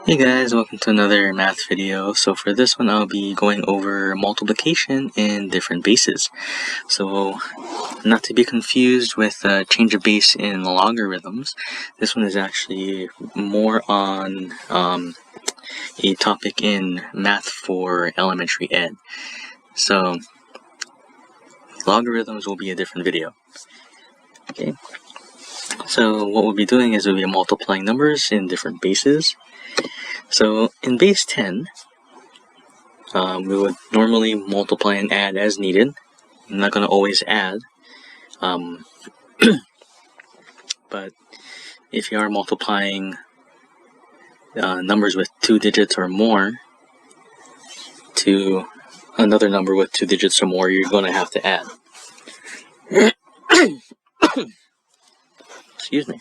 Hey guys, welcome to another math video. So for this one, I'll be going over multiplication in different bases. So not to be confused with change of base in logarithms, this one is actually more on a topic in math for elementary ed. So logarithms will be a different video. Okay. So what we'll be doing is we'll be multiplying numbers in different bases. So in base 10, we would normally multiply and add as needed. I'm not going to always add, but if you are multiplying numbers with 2 digits or more to another number with 2 digits or more, you're going to have to add. Excuse me.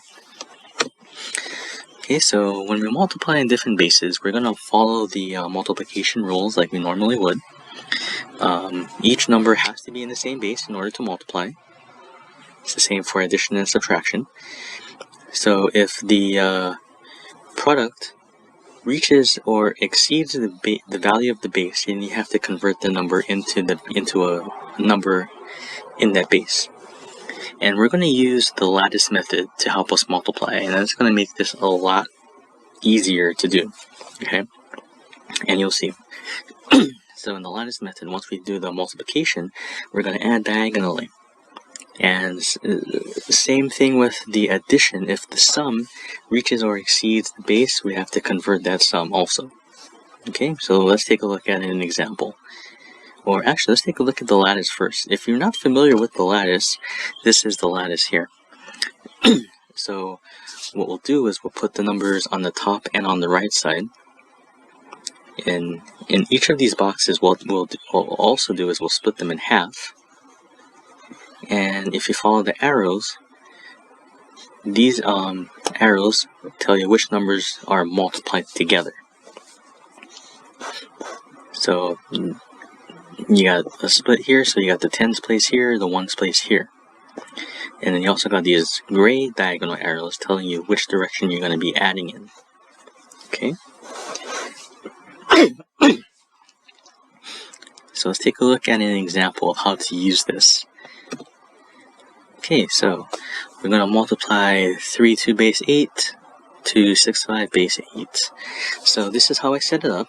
Okay, so when we multiply in different bases, we're going to follow the multiplication rules like we normally would. Each number has to be in the same base in order to multiply. It's the same for addition and subtraction. So if the product reaches or exceeds the value of the base, then you have to convert the number into a number in that base. And we're going to use the lattice method to help us multiply, and that's going to make this a lot easier to do. Okay, and you'll see. So in the lattice method, once we do the multiplication, we're going to add diagonally. And same thing with the addition. If the sum reaches or exceeds the base, we have to convert that sum also. Okay, so let's take a look at an example. Or actually, let's take a look at the lattice first. If you're not familiar with the lattice, this is the lattice here. So what we'll do is we'll put the numbers on the top and on the right side. And in each of these boxes, what we'll also do is we'll split them in half. And if you follow the arrows, these arrows tell you which numbers are multiplied together. So you got a split here, so you got the tens place here, the ones place here. And then you also got these gray diagonal arrows telling you which direction you're going to be adding in. Okay? So let's take a look at an example of how to use this. Okay, so we're going to multiply 3 to base 8 to 6 to 5 base 8. So this is how I set it up.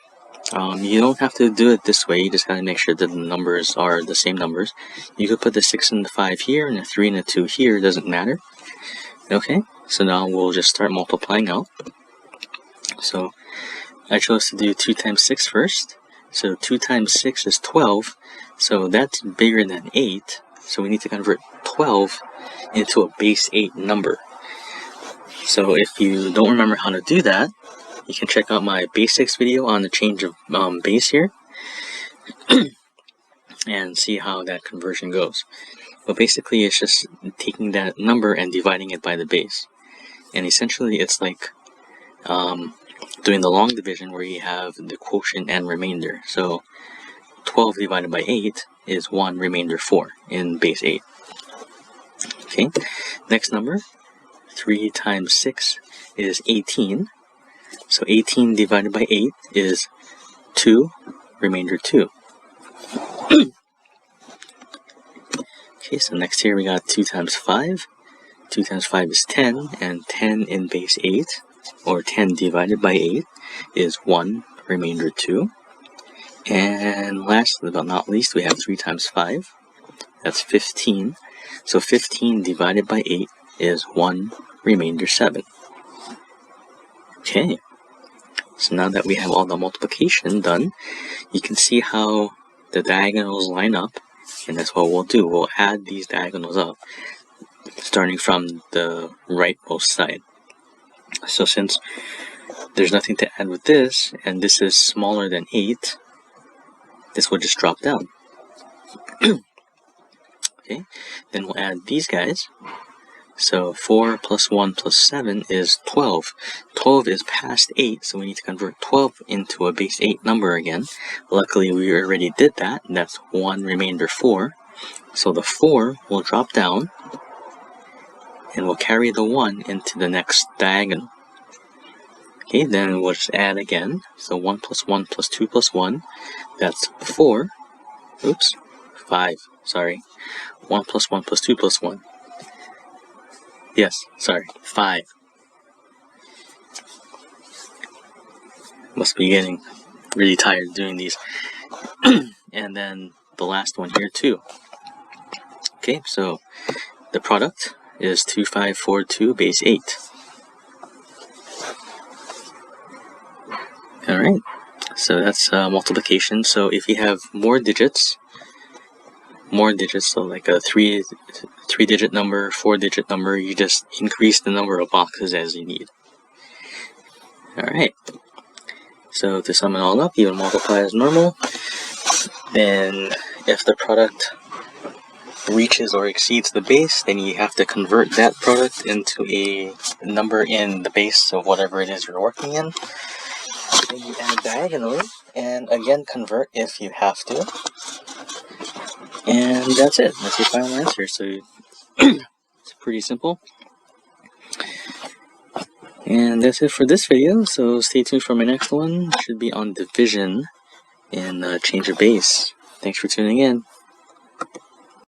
You don't have to do it this way, you just gotta make sure that the numbers are the same numbers. You could put the 6 and the 5 here, and the 3 and the 2 here, it doesn't matter. Okay, so now we'll just start multiplying out. So I chose to do 2 times 6 first. So 2 times 6 is 12, so that's bigger than 8, so we need to convert 12 into a base 8 number. So if you don't remember how to do that, you can check out my basics video on the change of base here and see how that conversion goes. But basically it's just taking that number and dividing it by the base. And essentially it's like doing the long division where you have the quotient and remainder. So 12 divided by 8 is 1 remainder 4 in base 8. Okay, next number, 3 times 6 is 18. So 18 divided by 8 is 2, remainder 2. Okay, so next here we got 2 times 5. 2 times 5 is 10, and 10 in base 8, or 10 divided by 8, is 1, remainder 2. And last but not least, we have 3 times 5. That's 15. So 15 divided by 8 is 1, remainder 7. Okay. So now that we have all the multiplication done, you can see how the diagonals line up, and that's what we'll do. We'll add these diagonals up, starting from the rightmost side. So since there's nothing to add with this, and this is smaller than 8, this will just drop down. Okay, then we'll add these guys. So 4 plus 1 plus 7 is 12. 12 is past 8, so we need to convert 12 into a base 8 number again. Luckily, we already did that, and that's 1 remainder 4. So the 4 will drop down, and we'll carry the 1 into the next diagonal. Okay, then we'll just add again. So 1 plus 1 plus 2 plus 1, that's 4. Oops, 5, sorry. 1 plus 1 plus 2 plus 1. Yes, sorry, 5. Must be getting really tired doing these. And then the last one here too. Okay, so the product is 2542 base 8. Alright, so that's multiplication. So if you have more digits, so like a 3-digit number, 4-digit number, you just increase the number of boxes as you need. Alright, so to sum it all up, you would multiply as normal. Then if the product reaches or exceeds the base, then you have to convert that product into a number in the base of whatever it is you're working in. Then you add diagonally, and again convert if you have to. And that's it. That's your final answer. So it's pretty simple. And that's it for this video. So stay tuned for my next one. It should be on division and change of base. Thanks for tuning in.